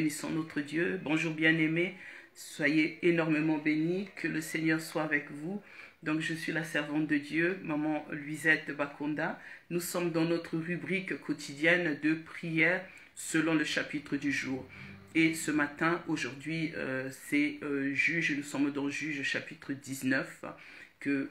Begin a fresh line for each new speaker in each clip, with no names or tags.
bénissons notre Dieu. Bonjour bien-aimés, soyez énormément bénis, que le Seigneur soit avec vous. Donc je suis la servante de Dieu, maman Luisette Bakonda. Nous sommes dans notre rubrique quotidienne de prière selon le chapitre du jour. Et ce matin, aujourd'hui, c'est Juge, nous sommes dans Juge chapitre 19,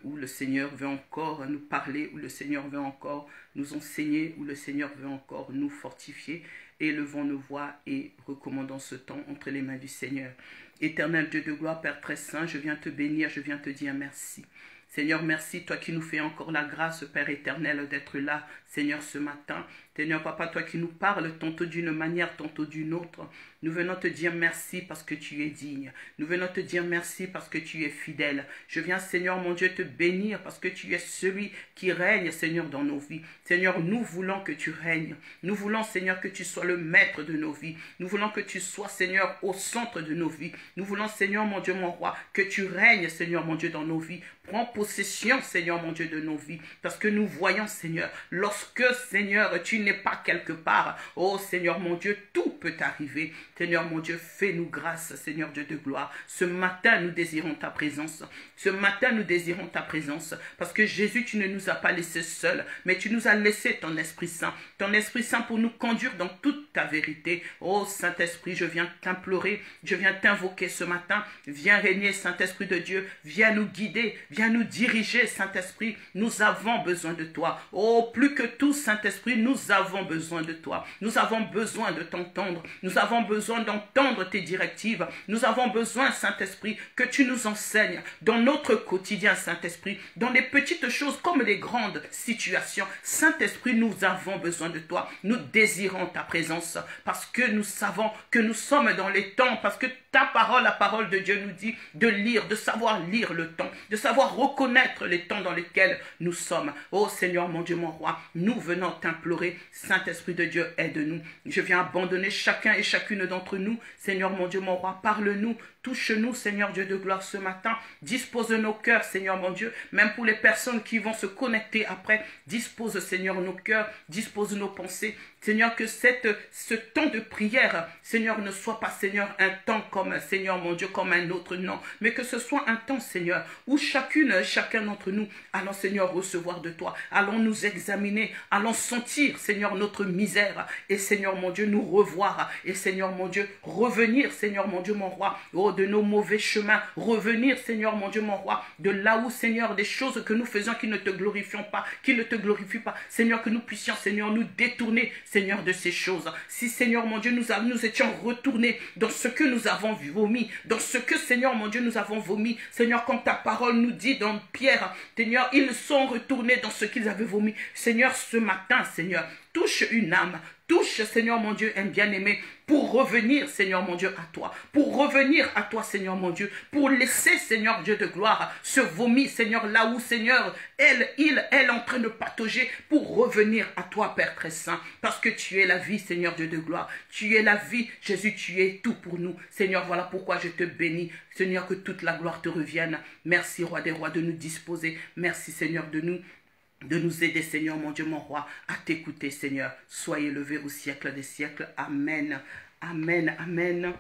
où le Seigneur veut encore nous parler, où le Seigneur veut encore nous enseigner, où le Seigneur veut encore nous fortifier. Élevons nos voix et recommandons ce temps entre les mains du Seigneur. Éternel Dieu de gloire, Père très saint, je viens te bénir, je viens te dire merci. Seigneur, merci, toi qui nous fais encore la grâce, Père éternel, d'être là, Seigneur, ce matin. Seigneur, Papa, toi qui nous parles tantôt d'une manière, tantôt d'une autre. Nous venons te dire merci parce que tu es digne. Nous venons te dire merci parce que tu es fidèle. Je viens, Seigneur, mon Dieu, te bénir parce que tu es celui qui règne, Seigneur, dans nos vies. Seigneur, nous voulons que tu règnes. Nous voulons, Seigneur, que tu sois le maître de nos vies. Nous voulons que tu sois, Seigneur, au centre de nos vies. Nous voulons, Seigneur, mon Dieu, mon roi, que tu règnes, Seigneur, mon Dieu, dans nos vies. Prends possession, Seigneur, mon Dieu, de nos vies. Parce que nous voyons, Seigneur, lorsque, Seigneur, tu n'es pas quelque part, oh Seigneur, mon Dieu, tout peut arriver. Seigneur, mon Dieu, fais-nous grâce, Seigneur Dieu de gloire. Ce matin, nous désirons ta présence. Ce matin, nous désirons ta présence. Parce que Jésus, tu ne nous as pas laissés seuls, mais tu nous as laissé ton Esprit Saint. Ton Esprit Saint pour nous conduire dans toute ta vérité. Oh Saint-Esprit, je viens t'implorer, je viens t'invoquer ce matin. Viens régner, Saint-Esprit de Dieu. Viens nous guider, viens nous diriger, Saint-Esprit. Nous avons besoin de toi. Oh, plus que tout, Saint-Esprit, nous avons besoin de toi. Nous avons besoin de t'entendre. Nous avons besoin d'entendre tes directives. Nous avons besoin, Saint-Esprit, que tu nous enseignes dans notre quotidien, Saint-Esprit, dans les petites choses comme les grandes situations. Saint-Esprit, nous avons besoin de toi. Nous désirons ta présence parce que nous savons que nous sommes dans les temps, parce que ta parole, la parole de Dieu nous dit de lire, de savoir lire le temps, de savoir reconnaître les temps dans lesquels nous sommes. Oh Seigneur, mon Dieu, mon roi, nous venons t'implorer. Saint-Esprit de Dieu, aide-nous. Je viens abandonner chacun et chacune d'entre nous. Seigneur, mon Dieu, mon roi, parle-nous. Touche-nous, Seigneur Dieu de gloire, ce matin. Dispose nos cœurs, Seigneur, mon Dieu. Même pour les personnes qui vont se connecter après, dispose, Seigneur, nos cœurs, dispose nos pensées. Seigneur, que ce temps de prière, Seigneur, ne soit pas, Seigneur, un temps comme, Seigneur, mon Dieu, comme un autre, non. Mais que ce soit un temps, Seigneur, où chacun d'entre nous, allons, Seigneur, recevoir de toi. Allons nous examiner, allons sentir, Seigneur, notre misère. Et, Seigneur, mon Dieu, nous revoir. Et, Seigneur, mon Dieu, revenir, Seigneur, mon Dieu, mon roi, oh, de nos mauvais chemins. Revenir, Seigneur, mon Dieu, mon roi, de là où, Seigneur, des choses que nous faisons qui ne te glorifient pas, qui ne te glorifient pas. Seigneur, que nous puissions, Seigneur, nous détourner, Seigneur, de ces choses. Si, Seigneur, mon Dieu, nous étions retournés dans ce que nous avons vomi, dans ce que, Seigneur, mon Dieu, nous avons vomi. Seigneur, comme ta parole nous dit dans Pierre, Seigneur, ils sont retournés dans ce qu'ils avaient vomi. Seigneur, ce matin, Seigneur, touche une âme, touche, Seigneur, mon Dieu, un bien-aimé, pour revenir, Seigneur, mon Dieu, à toi. Pour revenir à toi, Seigneur, mon Dieu. Pour laisser, Seigneur, Dieu de gloire, ce vomi, Seigneur, là où, Seigneur, elle est en train de patauger, pour revenir à toi, Père très saint. Parce que tu es la vie, Seigneur, Dieu de gloire. Tu es la vie, Jésus, tu es tout pour nous. Seigneur, voilà pourquoi je te bénis. Seigneur, que toute la gloire te revienne. Merci, Roi des rois, de nous disposer. Merci, Seigneur, de nous aider, Seigneur, mon Dieu, mon roi, à t'écouter, Seigneur. Soyez levé au siècle des siècles. Amen. Amen. Amen.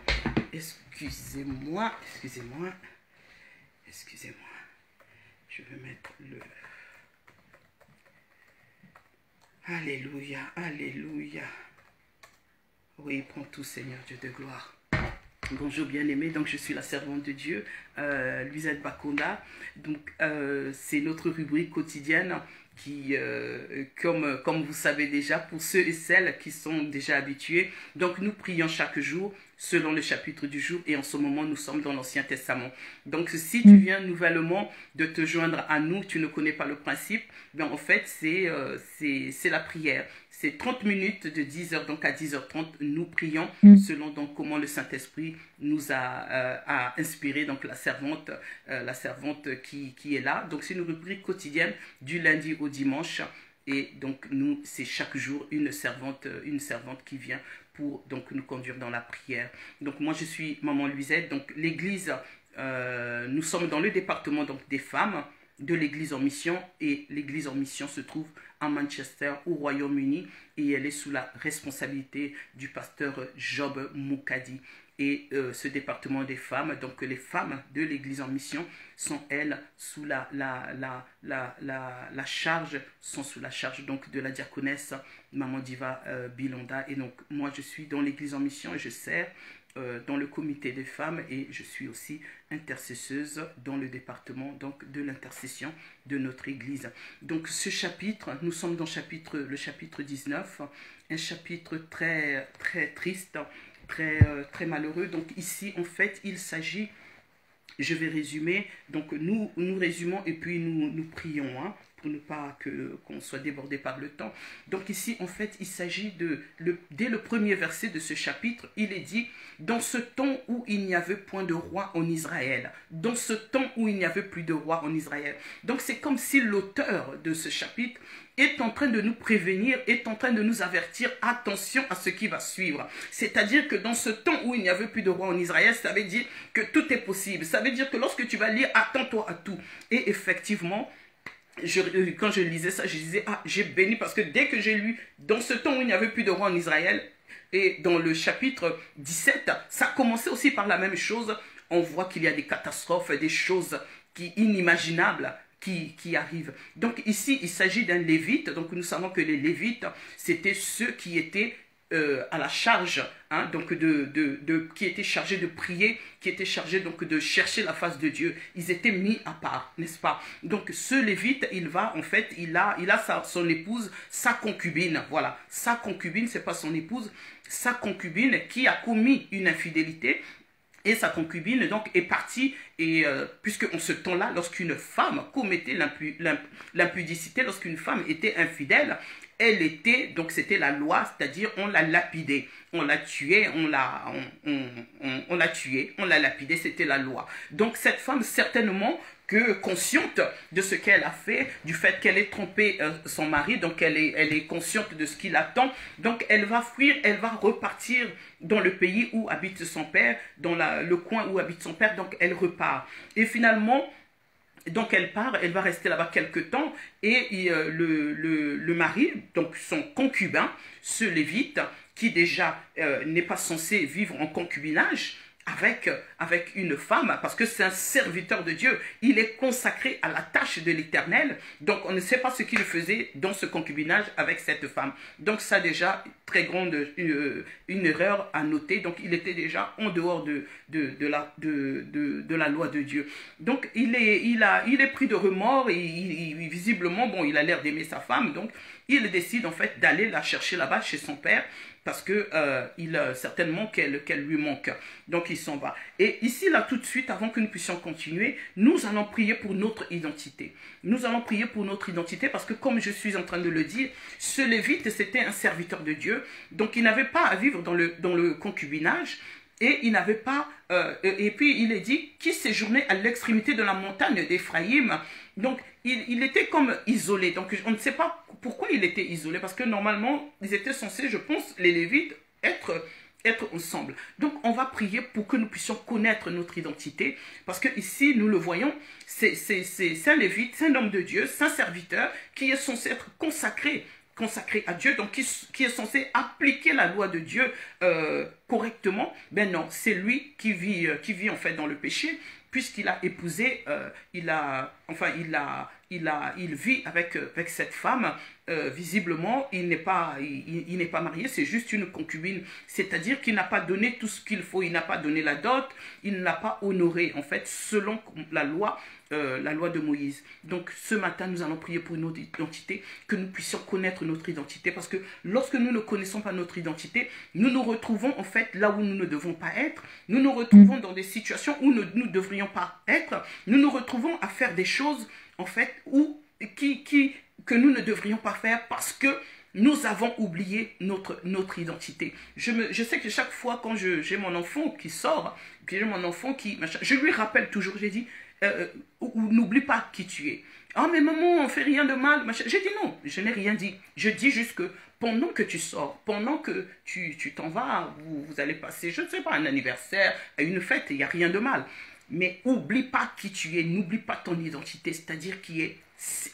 Excusez-moi. Je vais mettre le... Alléluia. Alléluia. Oui, prends tout, Seigneur, Dieu de gloire. Bonjour bien-aimés, donc je suis la servante de Dieu, Luisette Bakonda. Donc c'est notre rubrique quotidienne qui, comme vous savez déjà, pour ceux et celles qui sont déjà habitués, donc nous prions chaque jour selon le chapitre du jour et en ce moment nous sommes dans l'Ancien Testament. Donc si tu viens nouvellement de te joindre à nous, tu ne connais pas le principe, bien en fait c'est la prière. C'est 30 minutes de 10h donc à 10h30, nous prions selon donc comment le Saint-Esprit nous a inspiré, donc la servante qui est là. Donc c'est une rubrique quotidienne du lundi au dimanche et donc nous c'est chaque jour une servante qui vient pour donc nous conduire dans la prière. Donc moi je suis maman Luisette, donc l'église, nous sommes dans le département donc des femmes. de l'Église en mission, et l'Église en mission se trouve à Manchester, au Royaume-Uni, et elle est sous la responsabilité du pasteur Job Moukadi. Et ce département des femmes, donc les femmes de l'Église en mission sont elles sous la charge, sont sous la charge donc de la diaconesse Maman Diva Bilonda. Et donc moi je suis dans l'Église en mission et je sers dans le comité des femmes, et je suis aussi intercesseuse dans le département donc de l'intercession de notre Église. Donc ce chapitre, nous sommes dans le chapitre 19, un chapitre très triste, très malheureux. Donc ici en fait il s'agit, je vais résumer, donc nous résumons et puis nous prions, hein, pour ne pas qu'on soit débordé par le temps. Donc ici, en fait, il s'agit dès le premier verset de ce chapitre, il est dit, dans ce temps où il n'y avait point de roi en Israël, dans ce temps où il n'y avait plus de roi en Israël. Donc c'est comme si l'auteur de ce chapitre est en train de nous prévenir, est en train de nous avertir, attention à ce qui va suivre. C'est-à-dire que dans ce temps où il n'y avait plus de roi en Israël, ça veut dire que tout est possible. Ça veut dire que lorsque tu vas lire, attends-toi à tout. Et effectivement, quand je lisais ça, je disais, ah, j'ai béni, parce que dès que j'ai lu, dans ce temps où il n'y avait plus de roi en Israël, et dans le chapitre 17, ça commençait aussi par la même chose. On voit qu'il y a des catastrophes, des choses inimaginables qui arrivent. Donc ici, il s'agit d'un lévite. Donc nous savons que les lévites, c'était ceux qui étaient à la charge, hein, donc qui étaient chargés de prier, qui étaient chargés donc de chercher la face de Dieu. Ils étaient mis à part, n'est-ce pas? Donc ce lévite, il va en fait, il a son épouse, sa concubine, voilà, sa concubine, c'est pas son épouse, sa concubine qui a commis une infidélité. Et sa concubine donc est partie, et puisque en ce temps-là, lorsqu'une femme commettait l'impudicité, lorsqu'une femme était infidèle, elle était, donc c'était la loi, c'est-à-dire on la lapidait, on la tuait, on la tuait, on la lapidait, c'était la loi. Donc cette femme, certainement, que consciente de ce qu'elle a fait, du fait qu'elle ait trompé son mari, donc elle est consciente de ce qui l'attend, donc elle va fuir, elle va repartir dans le pays où habite son père, dans le coin où habite son père, donc elle repart. Et finalement, donc elle part, elle va rester là-bas quelque temps, et le mari, donc son concubin, ce lévite, qui déjà n'est pas censé vivre en concubinage, avec une femme, parce que c'est un serviteur de Dieu, il est consacré à la tâche de l'Éternel, donc on ne sait pas ce qu'il faisait dans ce concubinage avec cette femme. Donc ça déjà, très grande une erreur à noter, donc il était déjà en dehors de la loi de Dieu. Donc il est pris de remords, et visiblement, bon, il a l'air d'aimer sa femme, donc il décide en fait d'aller la chercher là-bas chez son père, parce que certainement qu'elle lui manque. Donc il s'en va. Et ici, là, tout de suite, avant que nous puissions continuer, nous allons prier pour notre identité. Nous allons prier pour notre identité, parce que comme je suis en train de le dire, ce lévite, c'était un serviteur de Dieu. Donc il n'avait pas à vivre dans le concubinage. Et il n'avait pas, et puis il est dit, qui séjournait à l'extrémité de la montagne d'Éphraïm. Donc il était comme isolé. Donc on ne sait pas pourquoi il était isolé, parce que normalement ils étaient censés, je pense, les Lévites, être ensemble. Donc on va prier pour que nous puissions connaître notre identité, parce que ici nous le voyons, c'est un Lévite, c'est un homme de Dieu, c'est un serviteur qui est censé être consacré à Dieu, donc qui est censé appliquer la loi de Dieu correctement. Ben non, c'est lui qui vit en fait dans le péché, puisqu'il a épousé, il vit avec cette femme. Visiblement, il n'est pas marié, c'est juste une concubine, c'est-à-dire qu'il n'a pas donné tout ce qu'il faut, il n'a pas donné la dot, il ne l'a pas honoré, en fait, selon la loi de Moïse. Donc ce matin, nous allons prier pour notre identité, que nous puissions connaître notre identité, parce que lorsque nous ne connaissons pas notre identité, nous nous retrouvons en fait là où nous ne devons pas être, nous nous retrouvons dans des situations où nous ne devrions pas être, nous nous retrouvons à faire des choses en fait que nous ne devrions pas faire, parce que nous avons oublié notre identité. Je sais que chaque fois quand j'ai mon enfant qui sort, je lui rappelle toujours, j'ai dit, n'oublie pas qui tu es. Ah mais maman, on fait rien de mal. J'ai dit non, je n'ai rien dit. Je dis juste que pendant que tu sors, pendant que tu t'en vas, vous allez passer, je ne sais pas, un anniversaire, une fête, il n'y a rien de mal. Mais oublie pas qui tu es, n'oublie pas ton identité, c'est-à-dire qui est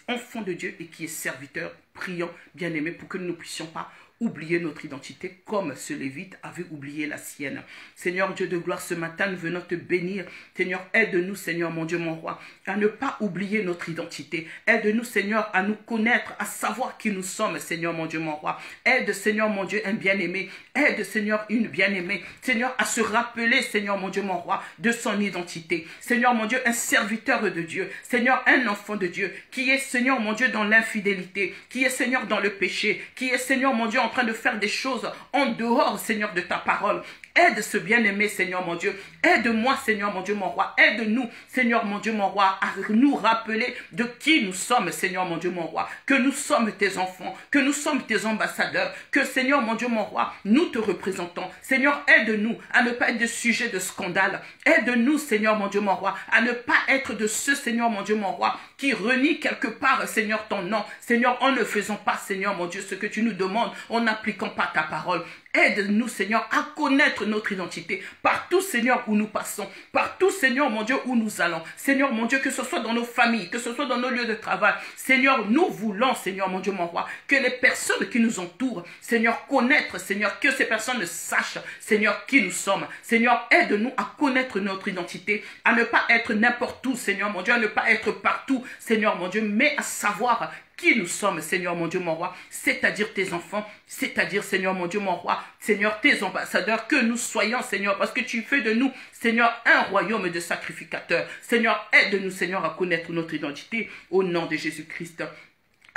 enfant de Dieu et qui est serviteur. Prions, bien-aimés, pour que nous ne puissions pas oublier notre identité comme ce Lévite avait oublié la sienne. Seigneur Dieu de gloire, ce matin, nous venons te bénir. Seigneur, aide-nous, Seigneur, mon Dieu, mon roi, à ne pas oublier notre identité. Aide-nous, Seigneur, à nous connaître, à savoir qui nous sommes, Seigneur, mon Dieu, mon roi. Aide, Seigneur, mon Dieu, un bien-aimé. Aide, Seigneur, une bien-aimée. Seigneur, à se rappeler, Seigneur, mon Dieu, mon roi, de son identité. Seigneur, mon Dieu, un serviteur de Dieu. Seigneur, un enfant de Dieu, qui est, Seigneur, mon Dieu, dans l'infidélité, qui est, Seigneur, dans le péché, qui est, Seigneur, mon Dieu, en train de faire des choses en dehors, Seigneur, de ta parole. Aide ce bien-aimé, Seigneur mon Dieu. Aide-moi, Seigneur mon Dieu, mon roi. Aide-nous, Seigneur mon Dieu, mon roi, à nous rappeler de qui nous sommes, Seigneur mon Dieu, mon roi. Que nous sommes tes enfants, que nous sommes tes ambassadeurs, que, Seigneur mon Dieu, mon roi, nous te représentons. Seigneur, aide-nous à ne pas être de sujet de scandale. Aide-nous, Seigneur mon Dieu, mon roi, à ne pas être de ceux, Seigneur mon Dieu, mon roi, qui renie quelque part, Seigneur, ton nom. Seigneur, en ne faisant pas, Seigneur mon Dieu, ce que tu nous demandes, en n'appliquant pas ta parole. Aide-nous, Seigneur, à connaître notre identité. Partout, Seigneur, où nous passons. Partout, Seigneur, mon Dieu, où nous allons. Seigneur, mon Dieu, que ce soit dans nos familles, que ce soit dans nos lieux de travail. Seigneur, nous voulons, Seigneur, mon Dieu, mon roi, que les personnes qui nous entourent, Seigneur, connaître, Seigneur, que ces personnes sachent, Seigneur, qui nous sommes. Seigneur, aide-nous à connaître notre identité, à ne pas être n'importe où, Seigneur, mon Dieu, à ne pas être partout, Seigneur, mon Dieu, mais à savoir qui nous sommes, Seigneur mon Dieu, mon roi, c'est-à-dire tes enfants, c'est-à-dire, Seigneur mon Dieu, mon roi, Seigneur, tes ambassadeurs, que nous soyons, Seigneur, parce que tu fais de nous, Seigneur, un royaume de sacrificateurs. Seigneur, aide-nous, Seigneur, à connaître notre identité au nom de Jésus-Christ.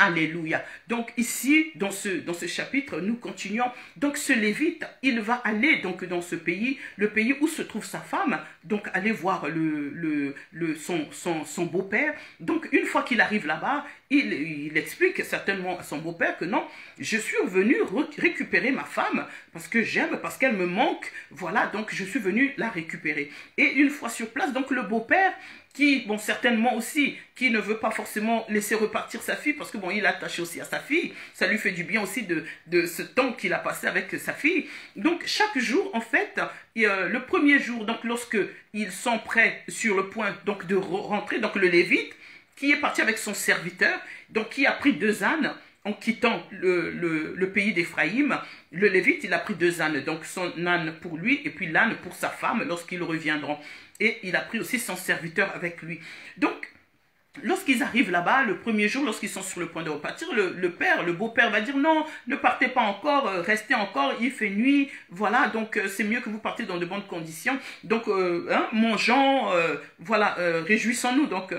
Alléluia. Donc ici, dans ce chapitre, nous continuons. Donc ce Lévite, il va aller donc dans ce pays, le pays où se trouve sa femme, donc aller voir son beau-père. Donc une fois qu'il arrive là-bas, il explique certainement à son beau-père que non, je suis venu récupérer ma femme parce que j'aime, parce qu'elle me manque. Voilà, donc je suis venu la récupérer. Et une fois sur place, donc le beau-père, qui, bon, certainement aussi, qui ne veut pas forcément laisser repartir sa fille, parce que, bon, il est attaché aussi à sa fille, ça lui fait du bien aussi de ce temps qu'il a passé avec sa fille. Donc, chaque jour, en fait, le premier jour, donc, lorsque ils sont prêts sur le point, donc, de rentrer, donc, le Lévite, qui est parti avec son serviteur, donc, qui a pris 2 ânes, en quittant le pays d'Éphraïm, le Lévite, il a pris 2 ânes, donc son âne pour lui et puis l'âne pour sa femme lorsqu'ils reviendront. Et il a pris aussi son serviteur avec lui. Donc, lorsqu'ils arrivent là-bas, le premier jour, lorsqu'ils sont sur le point de repartir, le beau-père va dire non, ne partez pas encore, restez encore, il fait nuit, voilà, donc c'est mieux que vous partez dans de bonnes conditions. Donc, mangeons, voilà, réjouissons-nous, donc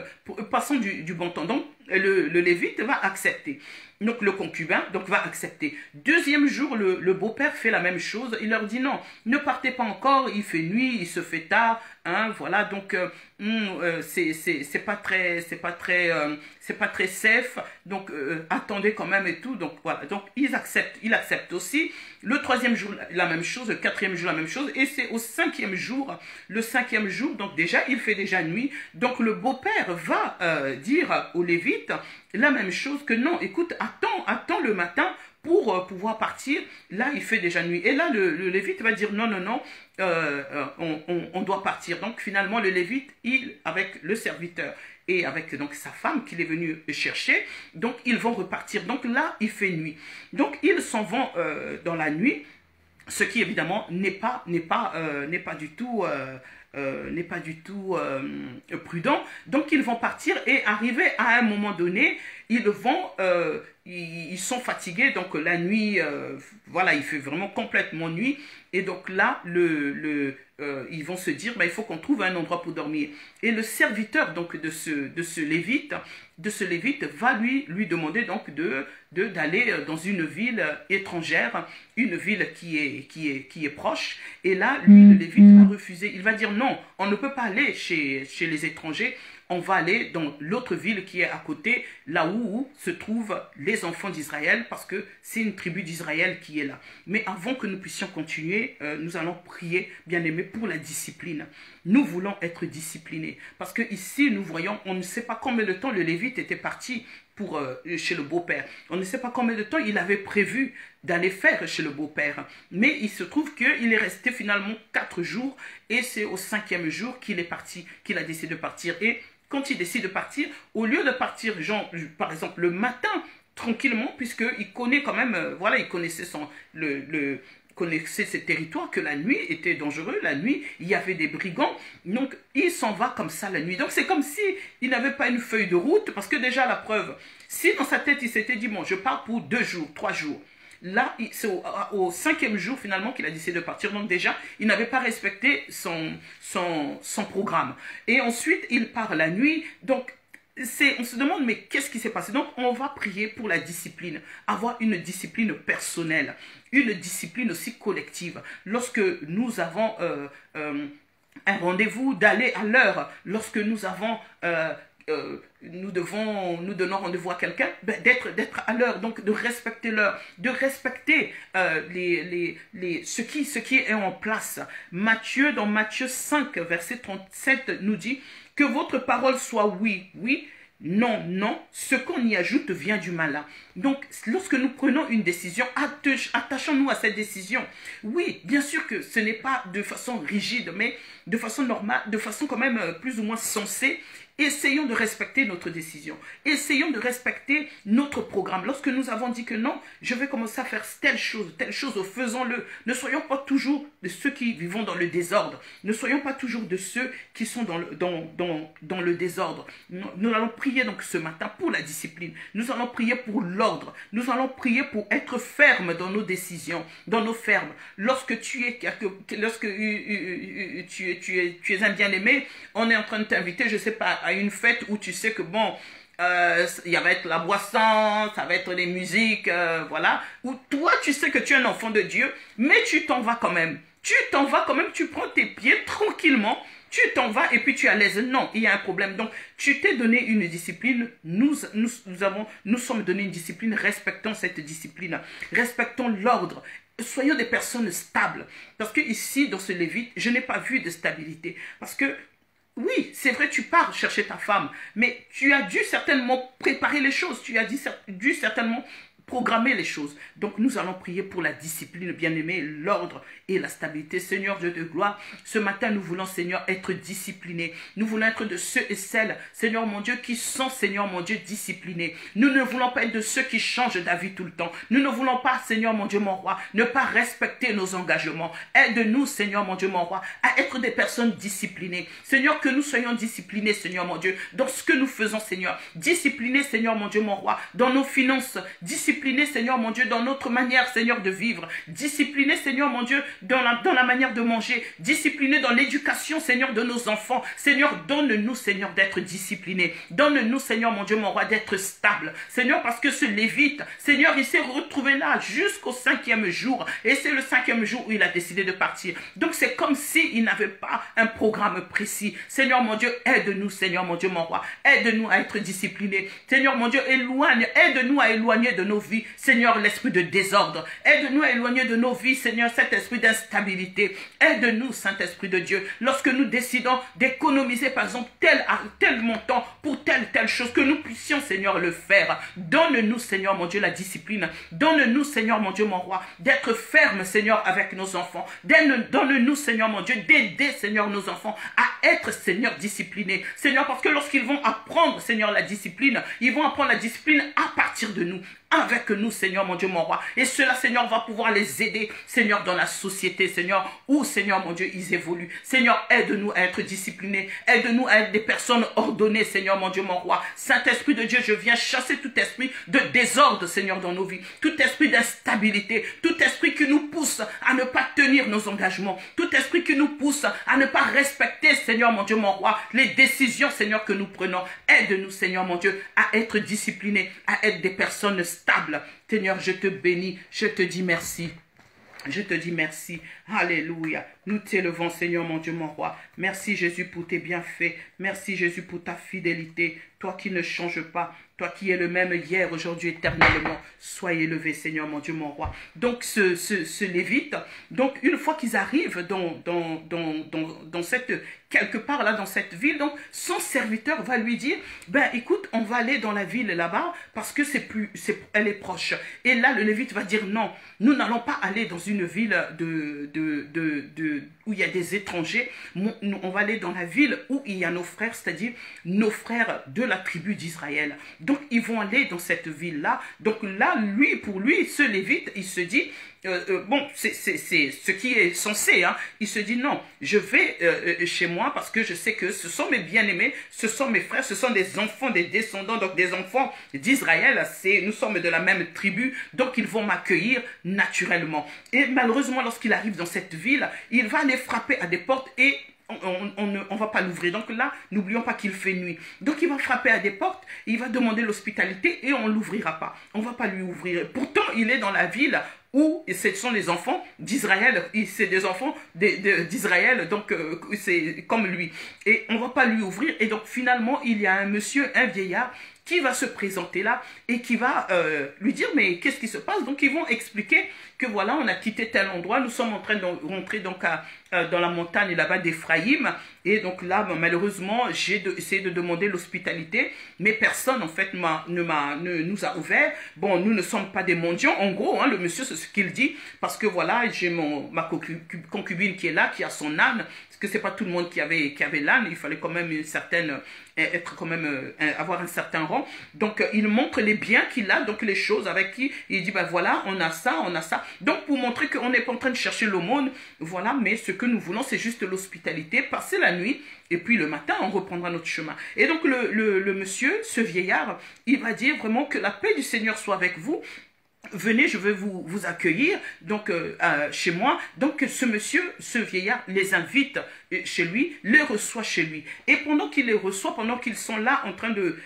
passons du bon temps. Donc, le Lévite va accepter. Donc le concubin va accepter. Deuxième jour, le beau-père fait la même chose. Il leur dit non, ne partez pas encore, il fait nuit, il se fait tard. Hein, voilà, donc c'est pas très safe. Donc attendez quand même et tout. Donc voilà, donc il accepte aussi. Le 3e jour, la même chose. Le 4e jour, la même chose. Et c'est au 5e jour, donc déjà, il fait déjà nuit. Donc le beau-père va dire au Lévite la même chose que non, écoute, attends le matin pour pouvoir partir. Là, il fait déjà nuit. Et là, le Lévite va dire non, on doit partir. Donc finalement, le Lévite, avec le serviteur et avec donc sa femme qu'il est venu chercher, donc ils vont repartir. Donc là, il fait nuit. Donc ils s'en vont dans la nuit, ce qui évidemment n'est pas du tout prudent. Donc ils vont partir et arriver à un moment donné, ils sont fatigués, donc la nuit, voilà, il fait vraiment complètement nuit. Et donc là, ils vont se dire, il faut qu'on trouve un endroit pour dormir. Et le serviteur donc de ce Lévite va lui demander donc d'aller dans une ville étrangère, une ville qui est proche. Et là, lui, le Lévite va refuser. Il va dire non, on ne peut pas aller chez les étrangers. On va aller dans l'autre ville qui est à côté, là où se trouvent les enfants d'Israël, parce que c'est une tribu d'Israël qui est là. Mais avant que nous puissions continuer, nous allons prier, bien-aimés, pour la discipline. Nous voulons être disciplinés, parce que ici, nous voyons, on ne sait pas combien de temps le Lévite était parti chez le beau-père. On ne sait pas combien de temps il avait prévu d'aller faire chez le beau-père. Mais il se trouve qu'il est resté finalement 4 jours et c'est au 5e jour qu'il est parti, qu'il a décidé de partir. Et quand il décide de partir, au lieu de partir, genre, par exemple, le matin, tranquillement, puisqu'il connaît quand même, voilà, il connaissait connaissait ces territoires, que la nuit était dangereux, la nuit, il y avait des brigands, donc il s'en va comme ça la nuit. Donc c'est comme si il n'avait pas une feuille de route, parce que déjà la preuve, si dans sa tête il s'était dit, bon, je pars pour 2 jours, 3 jours, là, c'est au 5e jour finalement qu'il a décidé de partir, donc déjà, il n'avait pas respecté son programme. Et ensuite, il part la nuit, donc on se demande, mais qu'est-ce qui s'est passé? Donc, on va prier pour la discipline, avoir une discipline personnelle, une discipline aussi collective. Lorsque nous avons un rendez-vous d'aller à l'heure, lorsque nous avons... nous donnons rendez-vous à quelqu'un, ben, d'être à l'heure, donc de respecter l'heure, de respecter ce qui est en place. Dans Matthieu 5, verset 37, nous dit que votre parole soit oui, oui, non, non, ce qu'on y ajoute vient du malin. Donc, lorsque nous prenons une décision, attachons-nous à cette décision. Oui, bien sûr que ce n'est pas de façon rigide, mais de façon normale, de façon quand même plus ou moins sensée. Essayons de respecter notre décision. Essayons de respecter notre programme. Lorsque nous avons dit que non, je vais commencer à faire telle chose, faisons-le. Ne soyons pas toujours de ceux qui vivent dans le désordre. Ne soyons pas toujours de ceux qui sont dans le désordre. Nous allons prier donc ce matin pour la discipline. Nous allons prier pour l'ordre. Nous allons prier pour être fermes dans nos décisions, dans nos fermes. Lorsque tu es un bien-aimé, on est en train de t'inviter, je ne sais pas, à une fête où tu sais que bon, il va être la boisson, ça va être les musiques, voilà, où toi tu sais que tu es un enfant de Dieu, mais tu t'en vas quand même. Tu prends tes pieds tranquillement, tu t'en vas et puis tu es à l'aise. Non, il y a un problème. Donc, tu t'es donné une discipline, nous sommes donné une discipline, respectons cette discipline, respectons l'ordre. Soyons des personnes stables. Parce que ici, dans ce Lévite, je n'ai pas vu de stabilité. Parce que oui, c'est vrai, tu pars chercher ta femme, mais tu as dû certainement préparer les choses, tu as dû certainement programmer les choses. Donc nous allons prier pour la discipline, bien-aimé, l'ordre et la stabilité. Seigneur Dieu de gloire, ce matin nous voulons, Seigneur, être disciplinés. Nous voulons être de ceux et celles, Seigneur mon Dieu, qui sont, Seigneur mon Dieu, disciplinés. Nous ne voulons pas être de ceux qui changent d'avis tout le temps. Nous ne voulons pas, Seigneur mon Dieu, mon roi, ne pas respecter nos engagements. Aide-nous, Seigneur mon Dieu, mon roi, à être des personnes disciplinées. Seigneur, que nous soyons disciplinés, Seigneur mon Dieu, dans ce que nous faisons, Seigneur. Disciplinés, Seigneur mon Dieu, mon roi, dans nos finances. Discipliné, Seigneur mon Dieu, dans notre manière, Seigneur, de vivre. Discipliné, Seigneur mon Dieu, dans la manière de manger. Discipliné dans l'éducation, Seigneur, de nos enfants. Seigneur, donne-nous, Seigneur, d'être disciplinés. Donne-nous, Seigneur mon Dieu, mon roi, d'être stable. Seigneur, parce que ce Lévite, Seigneur, il s'est retrouvé là jusqu'au 5e jour. Et c'est le 5e jour où il a décidé de partir. Donc c'est comme s'il n'avait pas un programme précis. Seigneur mon Dieu, aide-nous, Seigneur mon Dieu, mon roi. Aide-nous à être disciplinés. Seigneur mon Dieu, aide-nous à éloigner de nos vies, Seigneur, l'esprit de désordre. Aide-nous à éloigner de nos vies, Seigneur, cet esprit d'instabilité. Aide-nous, Saint-Esprit de Dieu, lorsque nous décidons d'économiser, par exemple, tel montant pour telle chose, que nous puissions, Seigneur, le faire. Donne-nous, Seigneur, mon Dieu, la discipline. Donne-nous, Seigneur, mon Dieu, mon roi, d'être ferme, Seigneur, avec nos enfants. Donne-nous, Seigneur, mon Dieu, d'aider, Seigneur, nos enfants à être, Seigneur, disciplinés. Seigneur, parce que lorsqu'ils vont apprendre, Seigneur, la discipline, ils vont apprendre la discipline à partir de nous. Avec nous, Seigneur, mon Dieu, mon roi. Et cela, Seigneur, va pouvoir les aider, Seigneur, dans la société, Seigneur, où, Seigneur, mon Dieu, ils évoluent. Seigneur, aide-nous à être disciplinés. Aide-nous à être des personnes ordonnées, Seigneur, mon Dieu, mon roi. Saint-Esprit de Dieu, je viens chasser tout esprit de désordre, Seigneur, dans nos vies. Tout esprit d'instabilité. Tout esprit qui nous pousse à ne pas tenir nos engagements. Tout esprit qui nous pousse à ne pas respecter, Seigneur, mon Dieu, mon roi, les décisions, Seigneur, que nous prenons. Aide-nous, Seigneur, mon Dieu, à être disciplinés, à être des personnes stable. Seigneur, je te bénis, je te dis merci. Je te dis merci. Alléluia. Nous t'élevons, Seigneur, mon Dieu, mon roi. Merci, Jésus, pour tes bienfaits. Merci, Jésus, pour ta fidélité. Toi qui ne changes pas. Toi qui es le même hier, aujourd'hui, éternellement, sois élevé, Seigneur, mon Dieu, mon roi. Donc, ce Lévite, donc, une fois qu'ils arrivent dans cette, quelque part là, dans cette ville, donc, son serviteur va lui dire, ben, écoute, on va aller dans la ville là-bas, parce que elle est proche. Et là, le Lévite va dire, non, nous n'allons pas aller dans une ville où il y a des étrangers. On va aller dans la ville où il y a nos frères, c'est-à-dire nos frères de la tribu d'Israël. Donc, ils vont aller dans cette ville-là. Donc là, pour lui, ce Lévite, il se dit, bon, c'est ce qui est censé, hein. Il se dit, non, je vais chez moi parce que je sais que ce sont mes bien-aimés, ce sont mes frères, ce sont des enfants, des descendants, donc des enfants d'Israël. Nous sommes de la même tribu, donc ils vont m'accueillir naturellement. Et malheureusement, lorsqu'il arrive dans cette ville, il va aller frapper à des portes et on ne va pas l'ouvrir. Donc là, n'oublions pas qu'il fait nuit. Donc il va frapper à des portes, il va demander l'hospitalité et on ne l'ouvrira pas. On ne va pas lui ouvrir. Pourtant, il est dans la ville où ce sont les enfants d'Israël. C'est des enfants d'Israël, donc c'est comme lui. Et on ne va pas lui ouvrir. Et donc finalement, il y a un monsieur, un vieillard, qui va se présenter là et qui va lui dire, mais qu'est-ce qui se passe? Donc ils vont expliquer que voilà, on a quitté tel endroit, nous sommes en train de rentrer donc dans la montagne là-bas d'Éphraïm, et donc là, malheureusement, j'ai essayé de demander l'hospitalité, mais personne en fait ne nous a ouvert. Bon, nous ne sommes pas des mendiants, en gros, hein, le monsieur, c'est ce qu'il dit, parce que voilà, j'ai ma concubine qui est là, qui a son âne, parce que c'est pas tout le monde qui avait l'âne, il fallait quand même avoir un certain rang. Donc il montre les biens qu'il a, donc les choses avec qui il dit, ben voilà, on a ça, on a ça. Donc pour montrer qu'on n'est pas en train de chercher l'aumône, voilà, mais ce que nous voulons, c'est juste l'hospitalité, passer la nuit, et puis le matin, on reprendra notre chemin. Et donc le monsieur, ce vieillard, il va dire vraiment que la paix du Seigneur soit avec vous. Venez, je vais vous accueillir donc chez moi. Donc ce monsieur, ce vieillard les invite chez lui, les reçoit chez lui. Et pendant qu'il les reçoit, pendant qu'ils sont là en train de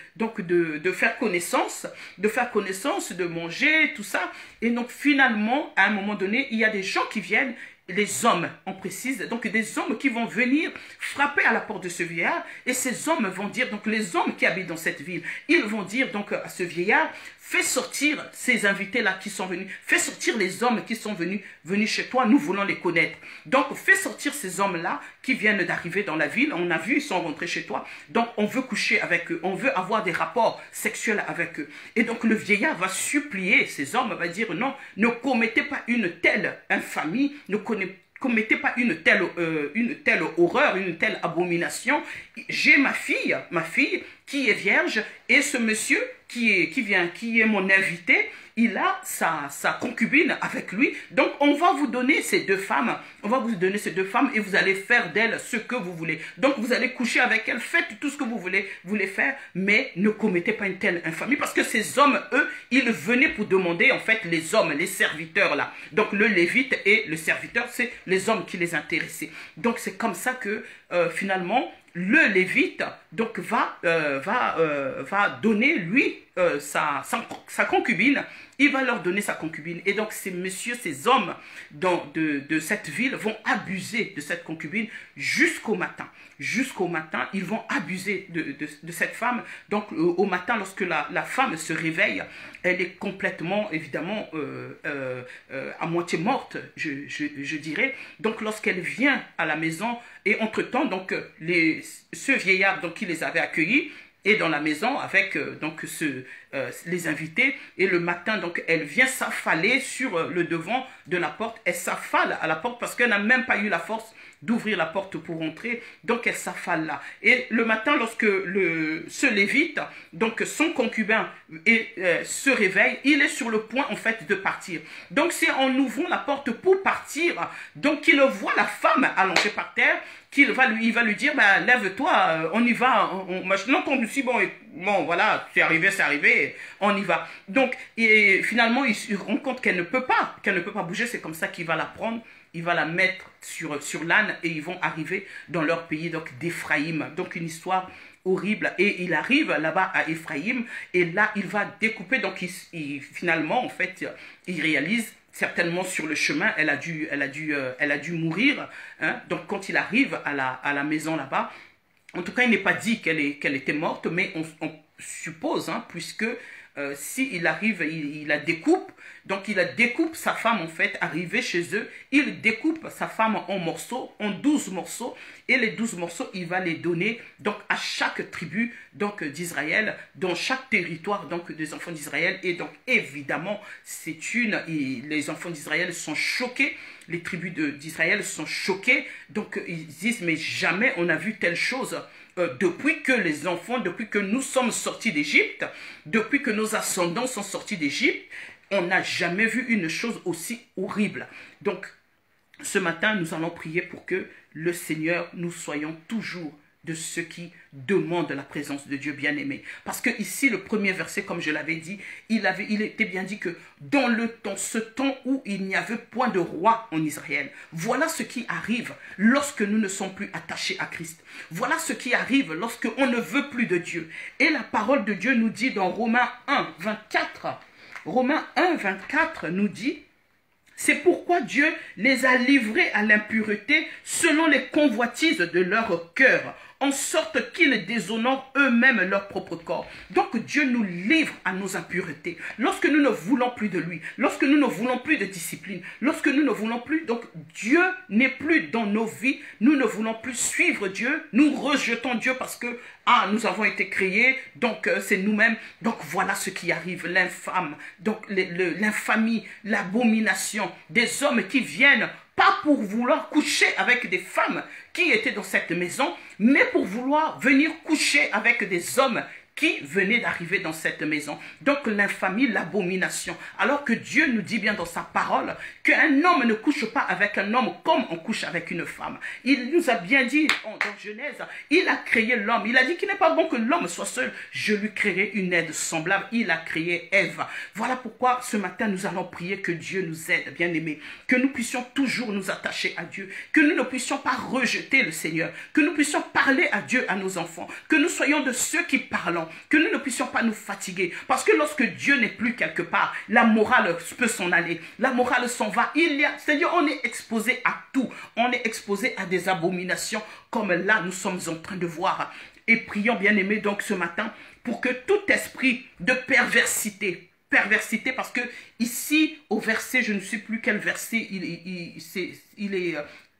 faire connaissance, de manger, tout ça. Et donc finalement, à un moment donné, il y a des gens qui viennent, les hommes, on précise, donc des hommes qui vont venir frapper à la porte de ce vieillard, et ces hommes vont dire, donc les hommes qui habitent dans cette ville, ils vont dire donc à ce vieillard, fais sortir ces invités-là qui sont venus, fais sortir les hommes qui sont venus chez toi, nous voulons les connaître. Donc fais sortir ces hommes-là qui viennent d'arriver dans la ville, on a vu, ils sont rentrés chez toi, donc on veut coucher avec eux, on veut avoir des rapports sexuels avec eux. Et donc le vieillard va supplier ces hommes, va dire non, ne commettez pas une telle infamie, ne commettez pas une telle horreur, une telle abomination. J'ai ma fille qui est vierge, et ce monsieur qui est mon invité, il a sa concubine avec lui. Donc on va vous donner ces deux femmes, et vous allez faire d'elles ce que vous voulez. Donc vous allez coucher avec elles, faites tout ce que vous voulez faire, mais ne commettez pas une telle infamie, parce que ces hommes, eux, ils venaient pour demander en fait les hommes, les serviteurs là. Donc le lévite et le serviteur, c'est les hommes qui les intéressaient. Donc c'est comme ça que finalement le lévite donc va donner lui sa concubine. Il va leur donner sa concubine. Et donc ces hommes de cette ville vont abuser de cette concubine jusqu'au matin. Jusqu'au matin, ils vont abuser de cette femme. Donc au matin, lorsque la femme se réveille, elle est complètement, évidemment, à moitié morte, je dirais. Donc lorsqu'elle vient à la maison, et entre-temps, donc ce vieillard donc, qui les avait accueillis, et dans la maison avec les invités, et le matin donc elle vient s'affaler sur le devant de la porte, elle s'affale à la porte parce qu'elle n'a même pas eu la force d'ouvrir la porte pour entrer, donc elle s'affale là. Et le matin, lorsque ce lévite, donc son concubin se réveille, il est sur le point en fait de partir. Donc c'est en ouvrant la porte pour partir, donc qu'il voit la femme allongée par terre, il va lui dire, bah, lève-toi, on y va. Maintenant qu'on me dit, bon, voilà, c'est arrivé, on y va. Donc, et finalement, il se rend compte qu'elle ne peut pas bouger. C'est comme ça qu'il va la prendre, il va la mettre sur l'âne, et ils vont arriver dans leur pays, donc d'Éphraïm. Donc, une histoire horrible. Et il arrive là-bas à Éphraïm, et là, il va découper. Donc, finalement, en fait, il réalise certainement sur le chemin, elle a dû mourir. Hein. Donc quand il arrive à la maison là-bas, en tout cas il n'est pas dit qu'elle était morte, mais on suppose, hein, puisque s'il arrive, il la découpe. Donc il découpe sa femme en fait, arrivé chez eux, il découpe sa femme en morceaux, en 12 morceaux, et les 12 morceaux, il va les donner donc à chaque tribu donc d'Israël, dans chaque territoire donc des enfants d'Israël. Et donc évidemment, les enfants d'Israël sont choqués, les tribus d'Israël sont choqués, donc ils disent mais jamais on a vu telle chose. Depuis que nous sommes sortis d'Égypte, depuis que nos ascendants sont sortis d'Égypte, on n'a jamais vu une chose aussi horrible. Donc, ce matin, nous allons prier pour que le Seigneur, nous soyons toujours de ceux qui demandent la présence de Dieu bien-aimé. Parce que ici, le premier verset, comme je l'avais dit, il était bien dit que dans ce temps où il n'y avait point de roi en Israël, voilà ce qui arrive lorsque nous ne sommes plus attachés à Christ. Voilà ce qui arrive lorsque on ne veut plus de Dieu. Et la parole de Dieu nous dit dans Romains 1, 24, Romains 1, 24 nous dit: c'est pourquoi Dieu les a livrés à l'impureté selon les convoitises de leur cœur, en sorte qu'ils déshonorent eux-mêmes leur propre corps. Donc Dieu nous livre à nos impuretés. Lorsque nous ne voulons plus de lui, lorsque nous ne voulons plus de discipline, lorsque nous ne voulons plus, donc Dieu n'est plus dans nos vies, nous ne voulons plus suivre Dieu, nous rejetons Dieu parce que nous avons été créés, donc c'est nous-mêmes. Donc voilà ce qui arrive, l'infâme, donc l'infamie, l'abomination des hommes qui viennent pas pour vouloir coucher avec des femmes qui étaient dans cette maison, mais pour vouloir venir coucher avec des hommes qui venaient d'arriver dans cette maison. Donc l'infamie, l'abomination. Alors que Dieu nous dit bien dans sa parole qu'un homme ne couche pas avec un homme comme on couche avec une femme. Il nous a bien dit dans Genèse, il a créé l'homme. Il a dit qu'il n'est pas bon que l'homme soit seul. Je lui créerai une aide semblable. Il a créé Ève. Voilà pourquoi ce matin nous allons prier que Dieu nous aide, bien-aimés. Que nous puissions toujours nous attacher à Dieu. Que nous ne puissions pas rejeter le Seigneur. Que nous puissions parler à Dieu, à nos enfants. Que nous soyons de ceux qui parlent. Que nous ne puissions pas nous fatiguer. Parce que lorsque Dieu n'est plus quelque part, la morale peut s'en aller. La morale s'en va. C'est-à-dire, on est exposé à tout. On est exposé à des abominations comme là, nous sommes en train de voir. Et prions, bien-aimés, donc ce matin, pour que tout esprit de perversité, parce que ici, au verset, je ne sais plus quel verset il est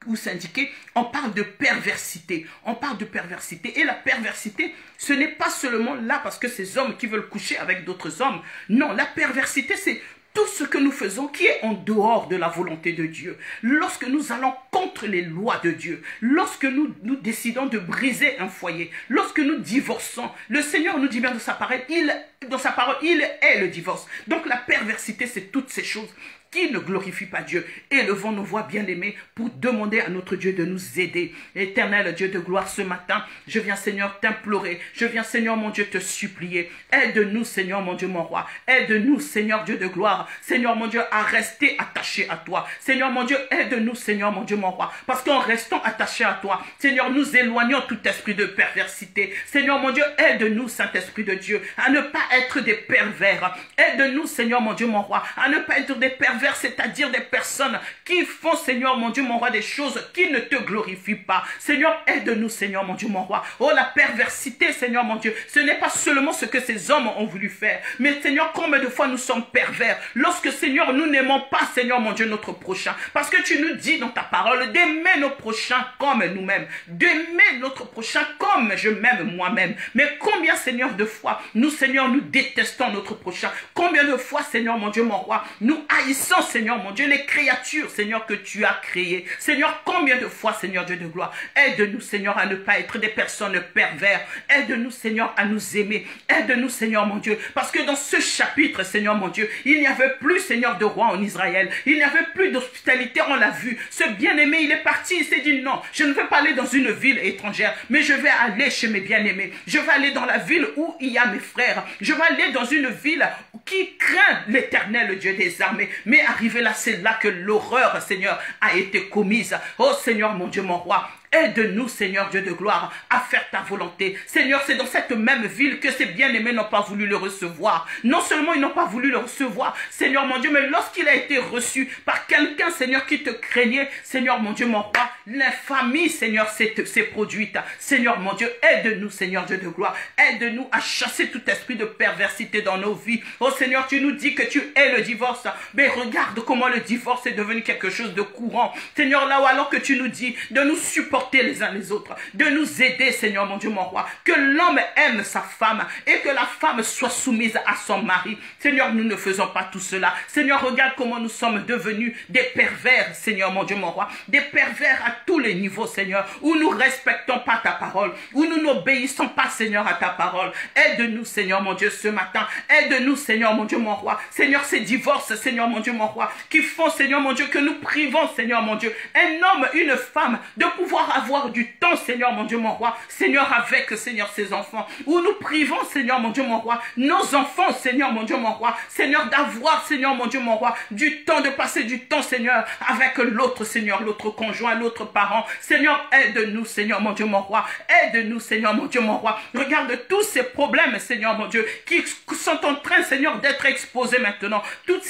où s'indiquer, on parle de perversité. On parle de perversité. Et la perversité, ce n'est pas seulement là parce que ces hommes qui veulent coucher avec d'autres hommes. Non, la perversité, c'est tout ce que nous faisons qui est en dehors de la volonté de Dieu. Lorsque nous allons contre les lois de Dieu, lorsque nous décidons de briser un foyer, lorsque nous divorçons, le Seigneur nous dit bien dans sa parole, il est le divorce. Donc la perversité, c'est toutes ces choses qui ne glorifie pas Dieu. Élevons nos voix bien-aimées pour demander à notre Dieu de nous aider. Éternel Dieu de gloire, ce matin, je viens Seigneur t'implorer. Je viens Seigneur mon Dieu te supplier. Aide-nous Seigneur mon Dieu mon roi. Aide-nous Seigneur Dieu de gloire. Seigneur mon Dieu à rester attachés à toi. Seigneur mon Dieu, aide-nous Seigneur mon Dieu mon roi. Parce qu'en restant attachés à toi, Seigneur, nous éloignons tout esprit de perversité. Seigneur mon Dieu, aide-nous Saint-Esprit de Dieu à ne pas être des pervers. Aide-nous Seigneur mon Dieu mon roi à ne pas être des pervers, c'est-à-dire des personnes qui font, Seigneur mon Dieu, mon roi, des choses qui ne te glorifient pas. Seigneur, aide-nous, Seigneur mon Dieu, mon roi. Oh, la perversité, Seigneur mon Dieu, ce n'est pas seulement ce que ces hommes ont voulu faire, mais Seigneur, combien de fois nous sommes pervers lorsque, Seigneur, nous n'aimons pas, Seigneur mon Dieu, notre prochain. Parce que tu nous dis dans ta parole d'aimer nos prochains comme nous-mêmes, d'aimer notre prochain comme je m'aime moi-même. Mais combien, Seigneur, de fois, nous, Seigneur, nous détestons notre prochain. Combien de fois, Seigneur mon Dieu, mon roi, nous haïssons, Seigneur mon Dieu, les créatures, Seigneur, que tu as créées. Seigneur, combien de fois, Seigneur Dieu de gloire, aide-nous, Seigneur, à ne pas être des personnes pervers. Aide-nous, Seigneur, à nous aimer. Aide-nous, Seigneur mon Dieu, parce que dans ce chapitre, Seigneur mon Dieu, il n'y avait plus, Seigneur, de roi en Israël. Il n'y avait plus d'hospitalité, on l'a vu. Ce bien-aimé, il est parti, il s'est dit non, je ne vais pas aller dans une ville étrangère, mais je vais aller chez mes bien-aimés. Je vais aller dans la ville où il y a mes frères. Je vais aller dans une ville qui craint l'Éternel, le Dieu des armées. Mais arrivé là, c'est là que l'horreur, Seigneur, a été commise. Oh Seigneur, mon Dieu, mon roi, Aide-nous, Seigneur Dieu de gloire, à faire ta volonté. Seigneur, c'est dans cette même ville que ces bien-aimés n'ont pas voulu le recevoir. Non seulement ils n'ont pas voulu le recevoir, Seigneur mon Dieu, mais lorsqu'il a été reçu par quelqu'un, Seigneur, qui te craignait, Seigneur mon Dieu, mon roi, l'infamie, Seigneur, s'est produite. Seigneur mon Dieu, aide-nous, Seigneur Dieu de gloire. Aide-nous à chasser tout esprit de perversité dans nos vies. Oh Seigneur, tu nous dis que tu hais le divorce, mais regarde comment le divorce est devenu quelque chose de courant. Seigneur, là où alors que tu nous dis de nous supporter les uns les autres, de nous aider, Seigneur mon Dieu, mon roi, que l'homme aime sa femme et que la femme soit soumise à son mari. Seigneur, nous ne faisons pas tout cela. Seigneur, regarde comment nous sommes devenus des pervers, Seigneur mon Dieu, mon roi, des pervers à tous les niveaux, Seigneur, où nous respectons pas ta parole, où nous n'obéissons pas, Seigneur, à ta parole. Aide-nous, Seigneur mon Dieu, ce matin. Aide-nous, Seigneur mon Dieu, mon roi. Seigneur, ces divorces, Seigneur mon Dieu, mon roi, qui font, Seigneur mon Dieu, que nous privons, Seigneur mon Dieu, un homme, une femme, de pouvoir avoir du temps, Seigneur mon Dieu, mon roi, Seigneur, avec, Seigneur, ses enfants, où nous privons, Seigneur mon Dieu, mon roi, nos enfants, Seigneur mon Dieu, mon roi, Seigneur, d'avoir, Seigneur mon Dieu, mon roi, du temps, de passer du temps, Seigneur, avec l'autre, Seigneur, l'autre conjoint, l'autre parent. Seigneur, aide-nous, Seigneur mon Dieu, mon roi, aide-nous, Seigneur mon Dieu, mon roi. Regarde tous ces problèmes, Seigneur mon Dieu, qui sont en train, Seigneur, d'être exposés maintenant. Tout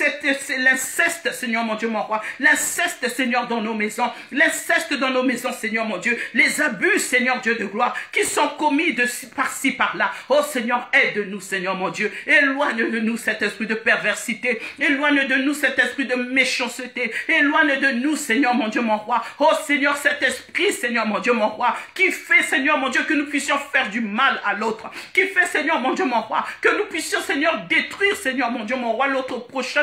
l'inceste, Seigneur mon Dieu, mon roi, l'inceste, Seigneur, dans nos maisons, l'inceste dans nos maisons, Seigneur mon Dieu, les abus, Seigneur Dieu de gloire, qui sont commis par-ci, par-là. Oh Seigneur, aide-nous, Seigneur mon Dieu, éloigne de nous cet esprit de perversité, éloigne de nous cet esprit de méchanceté, éloigne de nous, Seigneur mon Dieu, mon roi. Oh Seigneur, cet esprit, Seigneur mon Dieu, mon roi, qui fait, Seigneur mon Dieu, que nous puissions faire du mal à l'autre, qui fait, Seigneur mon Dieu, mon roi, que nous puissions, Seigneur, détruire, Seigneur mon Dieu, mon roi, notre prochain,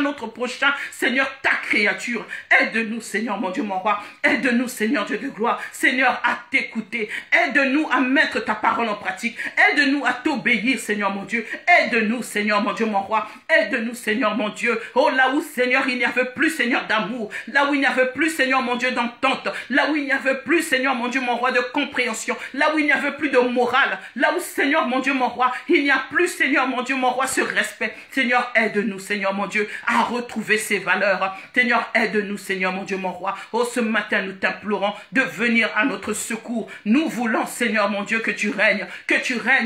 Seigneur, ta créature. Aide-nous, Seigneur mon Dieu, mon roi, aide-nous, Seigneur Dieu de gloire, Seigneur, à t'écouter, aide-nous à mettre ta parole en pratique, aide-nous à t'obéir, Seigneur mon Dieu, aide-nous, Seigneur mon Dieu, mon roi, aide-nous, Seigneur mon Dieu. Oh, là où, Seigneur, il n'y avait plus, Seigneur, d'amour, là où il n'y avait plus, Seigneur mon Dieu, d'entente, là où il n'y avait plus, Seigneur mon Dieu, mon roi, de compréhension, là où il n'y avait plus de morale, là où, Seigneur mon Dieu, mon roi, il n'y a plus, Seigneur mon Dieu, mon roi, ce respect. Seigneur, aide-nous, Seigneur mon Dieu, à retrouver ces valeurs. Seigneur, aide-nous, Seigneur mon Dieu, mon roi. Oh, ce matin, nous t'implorons de venir à notre secours. Nous voulons, Seigneur mon Dieu, que tu règnes,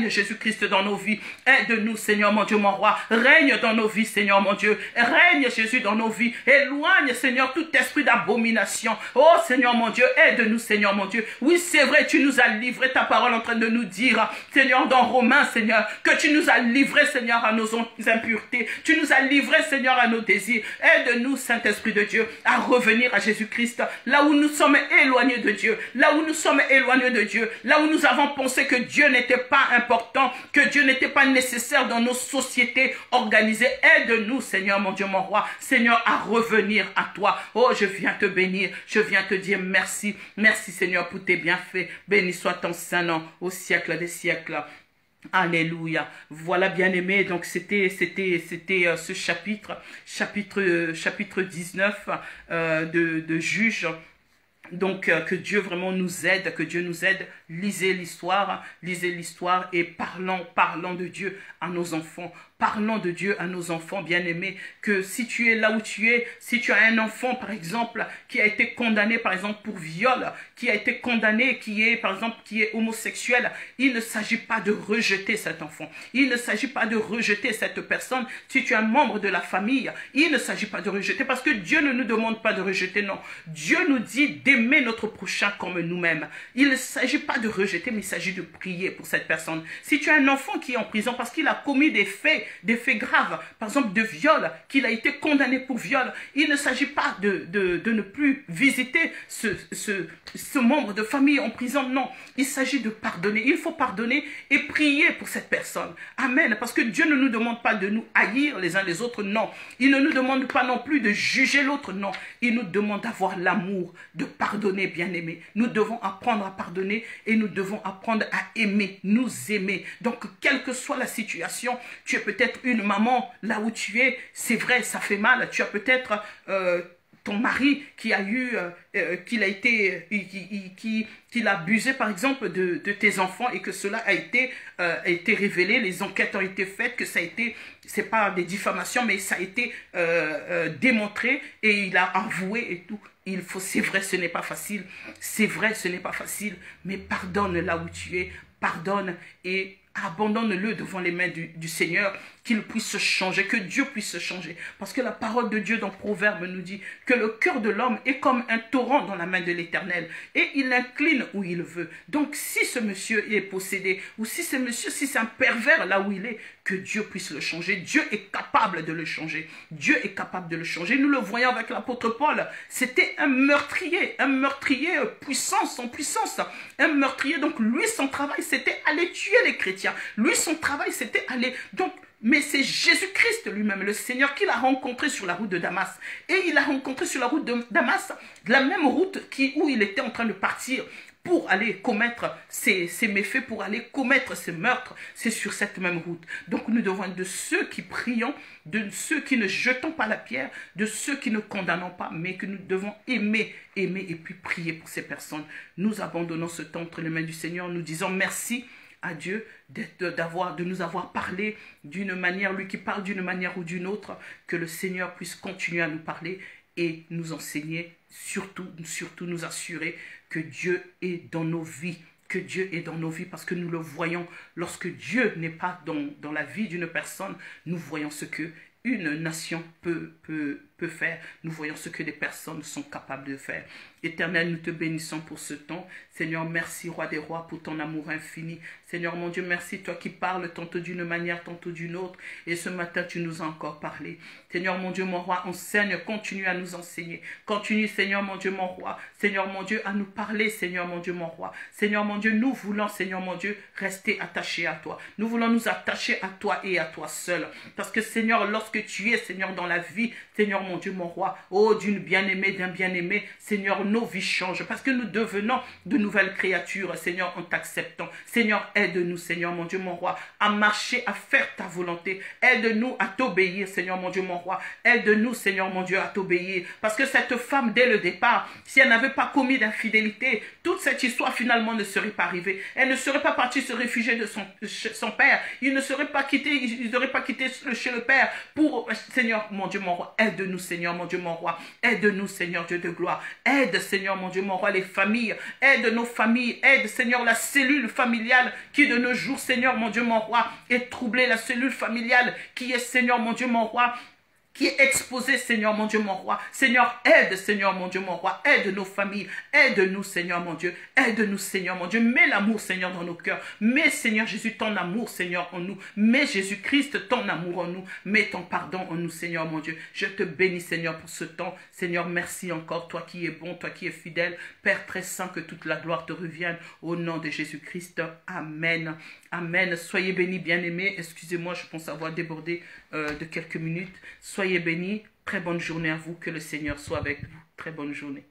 Jésus-Christ, dans nos vies. Aide-nous, Seigneur mon Dieu, mon roi. Règne dans nos vies, Seigneur mon Dieu. Règne, Jésus, dans nos vies. Éloigne, Seigneur, tout esprit d'abomination. Oh, Seigneur mon Dieu, aide-nous, Seigneur mon Dieu. Oui, c'est vrai, tu nous as livré ta parole en train de nous dire, Seigneur, dans Romains, Seigneur, que tu nous as livré, Seigneur, à nos impuretés. Tu nous as livré, Seigneur, à nos désirs. Aide-nous, Saint-Esprit de Dieu, à revenir à Jésus-Christ, là où nous sommes éloignés de Dieu, là où nous sommes éloignés de Dieu, là où nous avons pensé que Dieu n'était pas important, que Dieu n'était pas nécessaire dans nos sociétés organisées. Aide-nous, Seigneur, mon Dieu, mon roi, Seigneur, à revenir à toi. Oh, je viens te bénir, je viens te dire merci. Merci, Seigneur, pour tes bienfaits. Béni soit ton saint nom au siècle des siècles. Alléluia. Voilà, bien-aimés, donc c'était ce chapitre 19 de Juges. Donc, que Dieu vraiment nous aide, lisez l'histoire et parlons de Dieu à nos enfants. Parlons de Dieu à nos enfants bien-aimés, que si tu es là où tu es, si tu as un enfant, par exemple, qui a été condamné, par exemple, pour viol, qui a été condamné, qui est homosexuel, il ne s'agit pas de rejeter cet enfant. Il ne s'agit pas de rejeter cette personne. Si tu es un membre de la famille, il ne s'agit pas de rejeter, parce que Dieu ne nous demande pas de rejeter, non. Dieu nous dit d'aimer notre prochain comme nous-mêmes. Il ne s'agit pas de rejeter, mais il s'agit de prier pour cette personne. Si tu as un enfant qui est en prison parce qu'il a commis des faits graves, par exemple de viol, qu'il a été condamné pour viol, il ne s'agit pas de ne plus visiter ce membre de famille en prison, non. Il s'agit de pardonner. Il faut pardonner et prier pour cette personne. Amen. Parce que Dieu ne nous demande pas de nous haïr les uns les autres, non. Il ne nous demande pas non plus de juger l'autre, non. Il nous demande d'avoir l'amour, de pardonner, bien-aimés. Nous devons apprendre à pardonner et nous devons apprendre à aimer, nous aimer. Donc, quelle que soit la situation, tu es peut-être une maman là où tu es, c'est vrai, ça fait mal. Tu as peut-être ton mari qui a eu, qu'il a abusé par exemple de tes enfants et que cela a été révélé, les enquêtes ont été faites, que ça a été, c'est pas des diffamations, mais ça a été démontré et il a avoué et tout. C'est vrai, ce n'est pas facile, c'est vrai, ce n'est pas facile, mais pardonne là où tu es, pardonne et abandonne-le devant les mains du Seigneur, qu'il puisse se changer, que Dieu puisse se changer. Parce que la parole de Dieu dans Proverbe nous dit que le cœur de l'homme est comme un torrent dans la main de l'Éternel et il incline où il veut. Donc si ce monsieur est possédé ou si c'est un pervers là où il est, que Dieu puisse le changer. Dieu est capable de le changer. Dieu est capable de le changer. Nous le voyons avec l'apôtre Paul. C'était un meurtrier puissant, sans puissance. Un meurtrier, donc lui son travail c'était aller tuer les chrétiens. Lui son travail c'était aller... Donc, mais c'est Jésus-Christ lui-même, le Seigneur, qu'il a rencontré sur la route de Damas. Et il a rencontré sur la route de Damas la même route où il était en train de partir pour aller commettre ces méfaits, pour aller commettre ces meurtres. C'est sur cette même route. Donc nous devons être de ceux qui prions, de ceux qui ne jetons pas la pierre, de ceux qui ne condamnons pas, mais que nous devons aimer et puis prier pour ces personnes. Nous abandonnons ce temps entre les mains du Seigneur, nous disons merci à Dieu de nous avoir parlé d'une manière, lui qui parle d'une manière ou d'une autre, que le Seigneur puisse continuer à nous parler et nous enseigner, surtout nous assurer que Dieu est dans nos vies, que Dieu est dans nos vies, parce que nous le voyons, lorsque Dieu n'est pas dans la vie d'une personne, nous voyons ce que une nation peut faire. Nous voyons ce que les personnes sont capables de faire. Éternel, nous te bénissons pour ce temps. Seigneur, merci, Roi des Rois, pour ton amour infini. Seigneur, mon Dieu, merci, toi qui parles tantôt d'une manière, tantôt d'une autre. Et ce matin, tu nous as encore parlé. Seigneur, mon Dieu, mon Roi, enseigne, continue à nous enseigner. Continue, Seigneur, mon Dieu, mon Roi. Seigneur, mon Dieu, à nous parler, Seigneur, mon Dieu, mon Roi. Seigneur, mon Dieu, nous voulons, Seigneur, mon Dieu, rester attachés à toi. Nous voulons nous attacher à toi et à toi seul. Parce que, Seigneur, lorsque tu es, Seigneur, dans la vie, Seigneur, mon Dieu, mon Roi, oh, d'une bien-aimée, d'un bien-aimé, Seigneur, nos vies changent. Parce que nous devenons de nouvelles créatures, Seigneur, en t'acceptant. Seigneur, aide-nous, Seigneur, mon Dieu, mon Roi, à marcher, à faire ta volonté. Aide-nous à t'obéir, Seigneur, mon Dieu, mon Roi. Aide-nous, Seigneur, mon Dieu, à t'obéir. Parce que cette femme, dès le départ, si elle n'avait pas commis d'infidélité, toute cette histoire, finalement, ne serait pas arrivée. Elle ne serait pas partie se réfugier de son père. Il ne serait pas quitté, il n'aurait pas quitté chez le père pour, Seigneur, mon Dieu, mon Roi. Aide-nous, Seigneur, mon Dieu, mon Roi. Aide-nous, Seigneur, Dieu de gloire. Aide, Seigneur, mon Dieu, mon Roi, les familles. Aide nos familles. Aide, Seigneur, la cellule familiale qui de nos jours, Seigneur, mon Dieu, mon Roi, est troublée. La cellule familiale qui est, Seigneur, mon Dieu, mon Roi, qui est exposé, Seigneur, mon Dieu, mon Roi. Seigneur, aide, Seigneur, mon Dieu, mon Roi. Aide nos familles. Aide-nous, Seigneur, mon Dieu. Aide-nous, Seigneur, mon Dieu. Mets l'amour, Seigneur, dans nos cœurs. Mets, Seigneur Jésus, ton amour, Seigneur, en nous. Mets, Jésus-Christ, ton amour en nous. Mets ton pardon en nous, Seigneur, mon Dieu. Je te bénis, Seigneur, pour ce temps. Seigneur, merci encore, toi qui es bon, toi qui es fidèle. Père très saint, que toute la gloire te revienne. Au nom de Jésus-Christ. Amen. Amen. Soyez bénis, bien-aimés. Excusez-moi, je pense avoir débordé de quelques minutes. Soyez bénis. Très bonne journée à vous. Que le Seigneur soit avec vous. Très bonne journée.